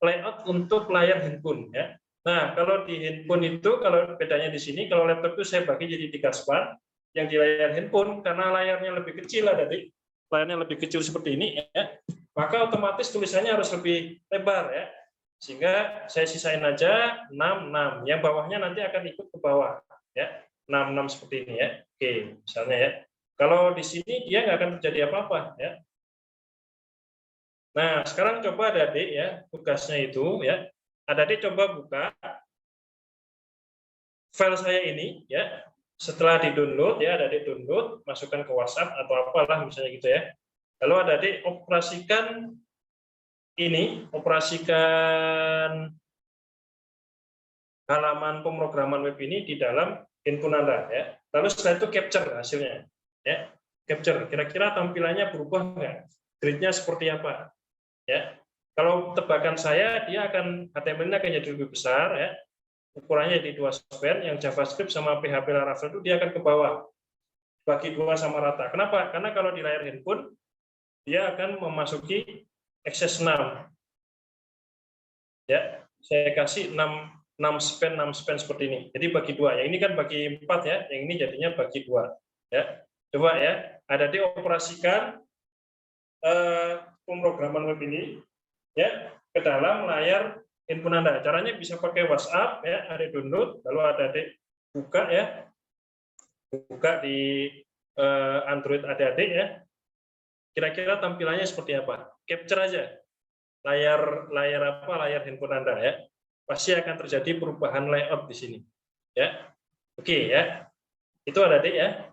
layout untuk layar handphone ya. Nah, kalau di handphone itu, kalau bedanya di sini, kalau laptop itu saya bagi jadi 3 span, yang di layar handphone karena layarnya lebih kecil layarnya lebih kecil seperti ini ya, maka otomatis tulisannya harus lebih lebar ya. Sehingga saya sisain aja 66, yang bawahnya nanti akan ikut ke bawah ya. 66 seperti ini ya. Oke, misalnya ya. Kalau di sini dia nggak akan terjadi apa-apa ya. Nah, sekarang coba Adik ya, tugasnya itu ya. Adik coba buka file saya ini ya. Setelah di-download ya, Adik download, masukkan ke WhatsApp atau apalah misalnya gitu ya. Lalu Adik operasikan ini, operasikan halaman pemrograman web ini di dalam handphone Anda ya. Lalu setelah itu capture hasilnya ya. Capture kira-kira tampilannya berubah nggak? Gridnya seperti apa? Ya. Kalau tebakan saya dia akan HTML-nya akan jadi lebih besar ya. Ukurannya di 2 span, yang JavaScript sama PHP Laravel itu dia akan ke bawah. Bagi 2 sama rata. Kenapa? Karena kalau di layar handphone dia akan memasuki XS6. Ya, saya kasih 6 span seperti ini. Jadi bagi 2. Yang ini kan bagi 4 ya, yang ini jadinya bagi 2. Ya. Coba ya, ada dioperasikan pemrograman web ini ya ke dalam layar handphone Anda. Caranya bisa pakai WhatsApp ya, ada download, lalu ada buka ya. Buka di Android adik-adik ya. Kira-kira tampilannya seperti apa? Capture aja layar handphone Anda ya. Pasti akan terjadi perubahan layout di sini. Ya. Oke ya. Itu adik-adik ya.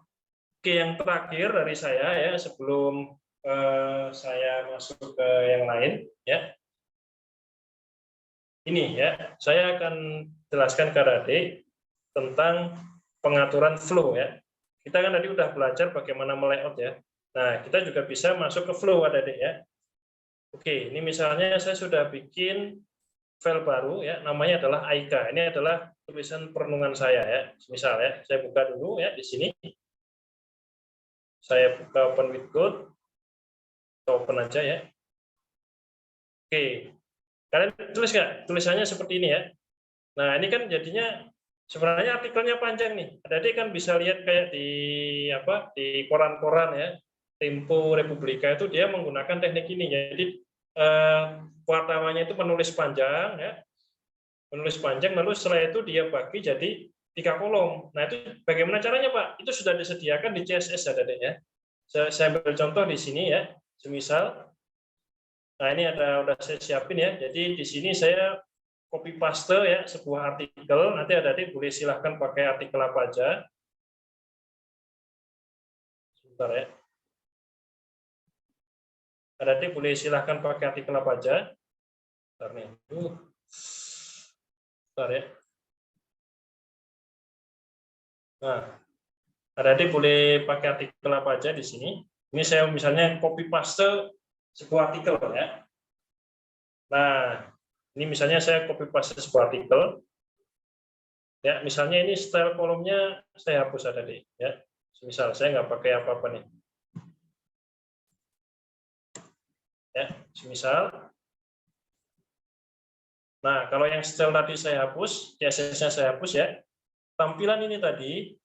Oke, yang terakhir dari saya ya sebelum saya masuk ke yang lain ya. Ini ya, saya akan jelaskan ke adik tentang pengaturan flow ya. Kita kan tadi udah belajar bagaimana melayout ya. Nah, kita juga bisa masuk ke flow adik ya. Oke, ini misalnya saya sudah bikin file baru ya, namanya adalah AIKA. Ini adalah tulisan perenungan saya ya. Misal ya, saya buka dulu ya di sini. Saya buka Open with Code, open aja ya. Oke, kalian tulis nggak? Tulisannya seperti ini ya. Nah, ini kan jadinya sebenarnya artikelnya panjang nih. Adik kan bisa lihat kayak di koran-koran ya, Tempo, Republika itu dia menggunakan teknik ini. Jadi wartawannya itu menulis panjang ya, lalu setelah itu dia bagi jadi 3 kolom. Nah, itu bagaimana caranya, Pak? Itu sudah disediakan di CSS ya, Adik ya. Saya ambil contoh di sini ya. Semisal, nah ini udah saya siapin ya. Jadi di sini saya copy paste ya sebuah artikel. Nanti Adik boleh silahkan pakai artikel apa aja. Sebentar ya. Adik boleh silahkan pakai artikel apa aja. Bentar nih. Bentar ya. Nah, adik boleh pakai artikel apa aja di sini. Ini saya misalnya copy paste sebuah artikel ya. Nah, ini misalnya saya copy paste sebuah artikel. Ya, misalnya ini style kolomnya saya hapus adik ya. Misal saya nggak pakai apa-apa nih. Ya, misal. Nah, kalau yang style tadi saya hapus, CSS-nya saya hapus ya. Tampilan ini tadi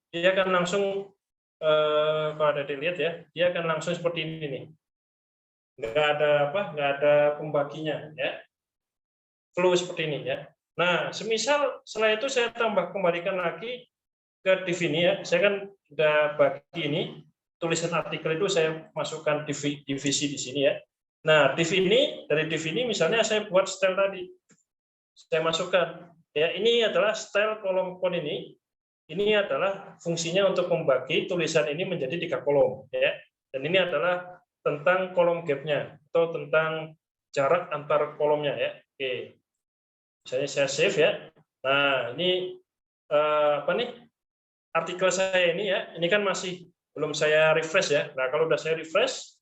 dia akan langsung kalau ada dilihat ya, dia akan langsung seperti ini nih. Nggak ada pembaginya ya. Flow seperti ini ya. Nah, semisal setelah itu saya kembalikan lagi ke div ini ya. Saya kan sudah bagi ini tulisan artikel itu saya masukkan divisi di sini ya. Nah, dari div ini misalnya saya buat style tadi. Saya masukkan ya, ini adalah style kolom kon ini. Ini adalah fungsinya untuk membagi tulisan ini menjadi 3 kolom ya. Dan ini adalah tentang kolom gap-nya atau tentang jarak antar kolomnya ya. Oke. Misalnya saya save ya. Nah, ini artikel saya ini ya. Ini kan masih belum saya refresh ya. Nah, kalau udah saya refresh,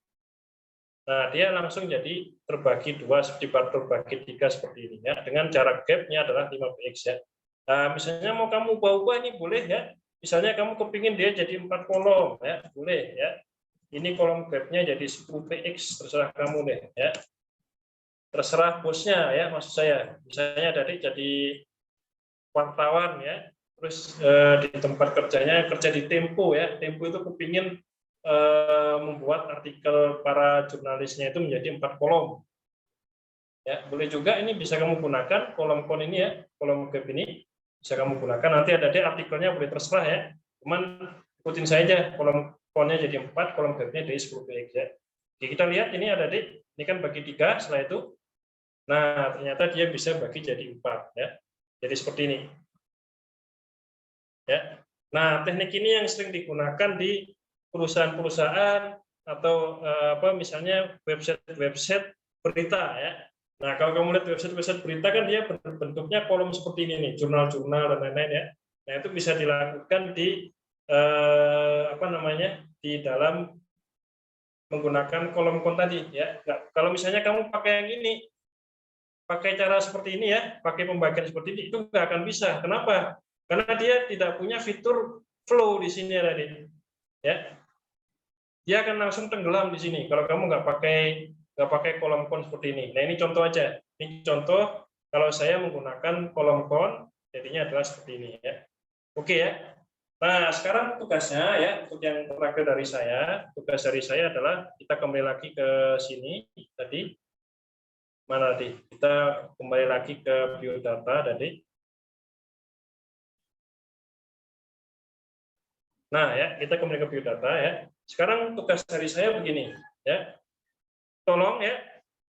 nah dia langsung jadi terbagi 2, terbagi 3 seperti ini ya. Dengan jarak gap-nya adalah 5px ya. Nah, misalnya mau kamu ubah-ubah ini boleh ya. Misalnya kamu kepingin dia jadi 4 kolom ya, boleh ya. Ini kolom gap-nya jadi 10px, terserah kamu deh ya. Terserah bosnya ya, maksud saya. Misalnya dari jadi wartawan ya, terus di tempat kerjanya kerja di Tempo ya. Tempo itu kepingin membuat artikel para jurnalisnya itu menjadi 4 kolom. Ya, boleh juga ini bisa kamu gunakan kolom kon ini ya, kolom gap ini bisa kamu gunakan. Nanti ada artikelnya boleh terserah ya. Cuman ikutin saja kolom konnya jadi 4, kolom gapnya jadi 10px ya. Oke, kita lihat ini ada ini kan bagi 3 setelah itu. Nah, ternyata dia bisa bagi jadi 4 ya. Jadi seperti ini. Ya. Nah, teknik ini yang sering digunakan di perusahaan-perusahaan atau misalnya website berita ya. Nah, kalau kamu lihat website berita kan dia bentuknya kolom seperti ini nih, jurnal-jurnal dan lain-lain ya. Nah, itu bisa dilakukan di di dalam menggunakan kolom kon tadi ya. Nah, kalau misalnya kamu pakai yang ini, pakai cara seperti ini ya, pakai pembagian seperti ini, itu nggak akan bisa. Kenapa? Karena dia tidak punya fitur flow di sini tadi. Ya, dia akan langsung tenggelam di sini. Kalau kamu nggak pakai kolom kon seperti ini. Nah, ini contoh aja. Ini contoh kalau saya menggunakan kolom kon, jadinya adalah seperti ini ya. Oke ya. Nah, sekarang tugasnya ya, untuk yang terakhir dari saya, tugas dari saya adalah kita kembali lagi ke sini tadi. Mana tadi? Kita kembali lagi ke biodata tadi. Nah, ya, kita kembali ke biodata ya. Sekarang tugas dari saya begini, ya. Tolong ya,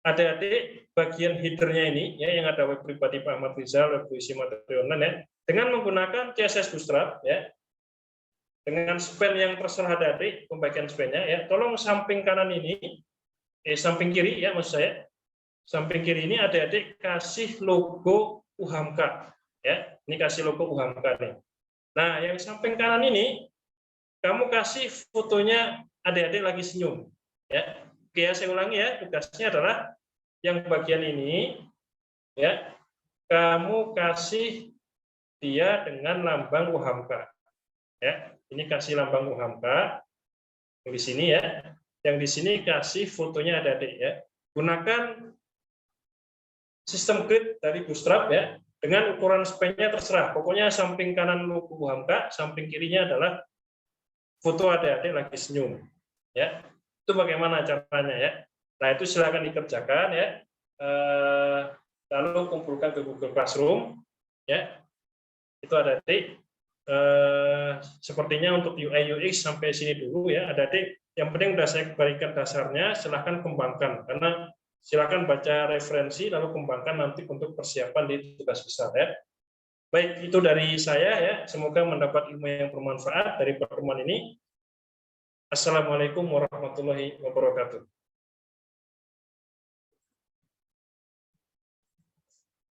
adik-adik bagian header-nya ini ya, yang ada web pribadi Pak Ahmad Rizal, web puisi materi online ya, dengan menggunakan CSS Bootstrap ya. Dengan span yang terserah adik-adik, pembagian span-nya ya. Tolong samping kanan ini, samping kiri ya maksud saya. Samping kiri ini adik-adik kasih logo UHAMKA ya. Ini kasih logo UHAMKA nih. Nah, yang samping kanan ini kamu kasih fotonya adik-adik lagi senyum ya. Oke ya, saya ulangi ya, tugasnya adalah yang bagian ini ya, kamu kasih dia dengan lambang UHAMK ya. Ini kasih lambang UHAMK yang di sini ya. Yang di sini kasih fotonya adik-adik ya. Gunakan sistem grid dari Bootstrap ya. Dengan ukuran span-nya terserah. Pokoknya samping kanan logo UHAMK, samping kirinya adalah foto adik-adik lagi senyum. Ya, itu bagaimana caranya ya? Nah itu silakan dikerjakan ya. Lalu kumpulkan ke Google Classroom ya. Itu adik-adik. Sepertinya untuk UI UX sampai sini dulu ya adik-adik. Yang penting sudah saya berikan dasarnya, silahkan kembangkan karena silakan baca referensi lalu kembangkan nanti untuk persiapan di tugas besar ya. Baik, itu dari saya ya. Semoga mendapat ilmu yang bermanfaat dari pertemuan ini. Assalamualaikum warahmatullahi wabarakatuh.